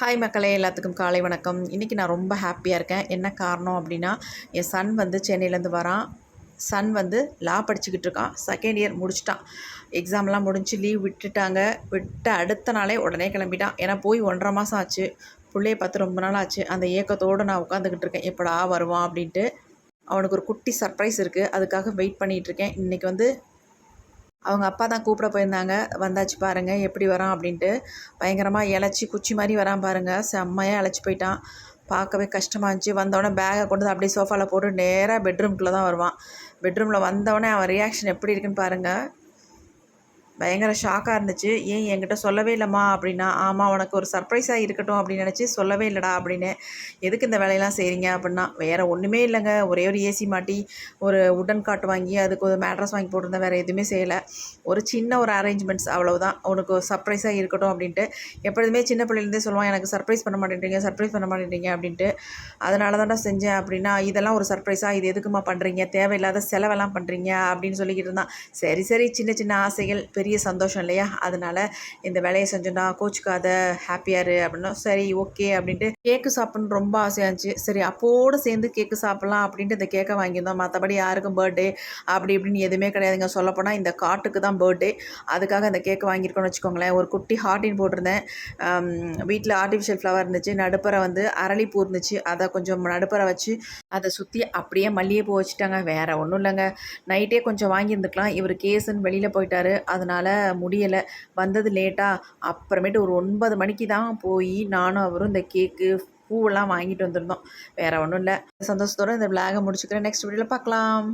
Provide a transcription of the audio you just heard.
Hi மக்களே, எல்லாத்துக்கும் காலை வணக்கம். இன்றைக்கி நான் ரொம்ப ஹாப்பியாக இருக்கேன். என்ன காரணம் அப்படின்னா, என் சன் வந்து சென்னையிலேருந்து வரான். சன் வந்து லா படிச்சுக்கிட்டு இருக்கான். செகண்ட் இயர் முடிச்சிட்டான். எக்ஸாம்லாம் முடிஞ்சு லீவ் விட்டுட்டாங்க. விட்ட அடுத்த நாளே உடனே கிளம்பிட்டான். ஏன்னா போய் 1.5 மாதம் ஆச்சு. பிள்ளைய பார்த்து ரொம்ப நாள் ஆச்சு. அந்த ஏக்கத்தோடு நான் உட்காந்துக்கிட்டு இருக்கேன், எப்படா வருவான் அப்படின்ட்டு. அவனுக்கு ஒரு குட்டி சர்ப்ரைஸ் இருக்குது, அதுக்காக வெயிட் பண்ணிகிட்ருக்கேன். இன்றைக்கி வந்து அவங்க அப்பா தான் கூப்பிட போயிருந்தாங்க. வந்தாச்சு பாருங்கள் எப்படி வரான் அப்படின்ட்டு. பயங்கரமாக இளைச்சி குச்சி மாதிரி வரான் பாருங்கள். செம்மையாக இளைச்சி போயிட்டான். பார்க்கவே கஷ்டமாக இருந்துச்சு. வந்தவொடனே பேகை கொண்டு வந்து அப்படியே சோஃபாவில் போட்டு நேராக பெட்ரூம்குள்ளே தான் வருவான். பெட்ரூமில் வந்தவொடனே அவன் ரியாக்ஷன் எப்படி இருக்குன்னு பாருங்கள். பயங்கர ஷாக்காக இருந்துச்சு. ஏன் என்கிட்ட சொல்லவே இல்லைம்மா அப்படின்னா, ஆமாம் உனக்கு ஒரு சர்ப்ரைஸாக இருக்கட்டும் அப்படின்னு நினச்சி சொல்லவே இல்லைடா அப்படின்னு. எதுக்கு இந்த வேலையெல்லாம் செய்கிறீங்க அப்படின்னா, வேறு ஒன்றுமே இல்லைங்க, ஒரே ஒரு ஏசி மாட்டி ஒரு உடன் காட் வாங்கி அதுக்கு ஒரு மேட்ரஸ் வாங்கி போட்டிருந்தேன், வேறு எதுவுமே செய்யலை. ஒரு சின்ன ஒரு அரேஞ்ச்மெண்ட்ஸ் அவ்வளவுதான், உனக்கு ஒரு சர்ப்ரைஸாக இருக்கட்டும் அப்படின்ட்டு. எப்பொழுதுமே சின்ன பிள்ளைலேருந்தே சொல்லுவான், எனக்கு சர்ப்ரைஸ் பண்ண மாட்டேன்றீங்க சர்ப்ரைஸ் பண்ண மாட்டேன்றீங்க அப்படின்ட்டு. அதனால தான்டா செஞ்சேன் அப்படின்னா, இதெல்லாம் ஒரு சர்ப்ரைஸாக, இது எதுக்குமா பண்ணுறீங்க, தேவையில்லாத செலவெல்லாம் பண்ணுறீங்க அப்படின்னு சொல்லிக்கிட்டு இருந்தான். சரி சரி, சின்ன சின்ன ஆசைகள் பெரிய சந்தோஷம் இல்லையா, அதனால் இந்த வேலையை செஞ்சோன்னா கோச்சுக்காத, ஹாப்பியாரு அப்படின்னா சரி ஓகே அப்படின்ட்டு. கேக்கு சாப்பிட்ணுன்னு ரொம்ப ஆசையாக இருந்துச்சு. சரி அப்போடு சேர்ந்து கேக்கு சாப்பிட்லாம் அப்படின்ட்டு இந்த கேக்கை வாங்கியிருந்தோம். மற்றபடி யாருக்கும் பர்த்டே அப்படி இப்படின்னு எதுவுமே கிடையாதுங்க. சொல்லப்போனால் இந்த காட்டுக்கு தான் பர்த்டே, அதுக்காக இந்த கேக்கு வாங்கியிருக்கோன்னு வச்சுக்கோங்களேன். ஒரு குட்டி ஹார்ட்டின் போட்டிருந்தேன். வீட்டில் ஆர்டிஃபிஷியல் ஃப்ளவர் இருந்துச்சு, நடுப்பறை வந்து அரளிப்பூ இருந்துச்சு, அதை கொஞ்சம் நடுப்பறை வச்சு அதை சுற்றி அப்படியே மல்லிகைப்பூ வச்சுட்டாங்க. வேறு ஒன்றும் இல்லைங்க. நைட்டே கொஞ்சம் வாங்கியிருந்துக்கலாம், இவர் கேஸுன்னு வெளியில் போயிட்டார், அதனால் முடியலை. வந்தது லேட்டாக, அப்புறமேட்டு ஒரு 9 மணிக்கு தான் போய் நானும் அவரும் இந்த கேக்கு பூவெல்லாம் வாங்கிட்டு வந்திருந்தோம். வேறு ஒன்றும் இல்லை. சந்தோஷத்தோடு இந்த விளாகை முடிச்சுக்கிறேன். நெக்ஸ்ட் வீடியோவில் பார்க்கலாம்.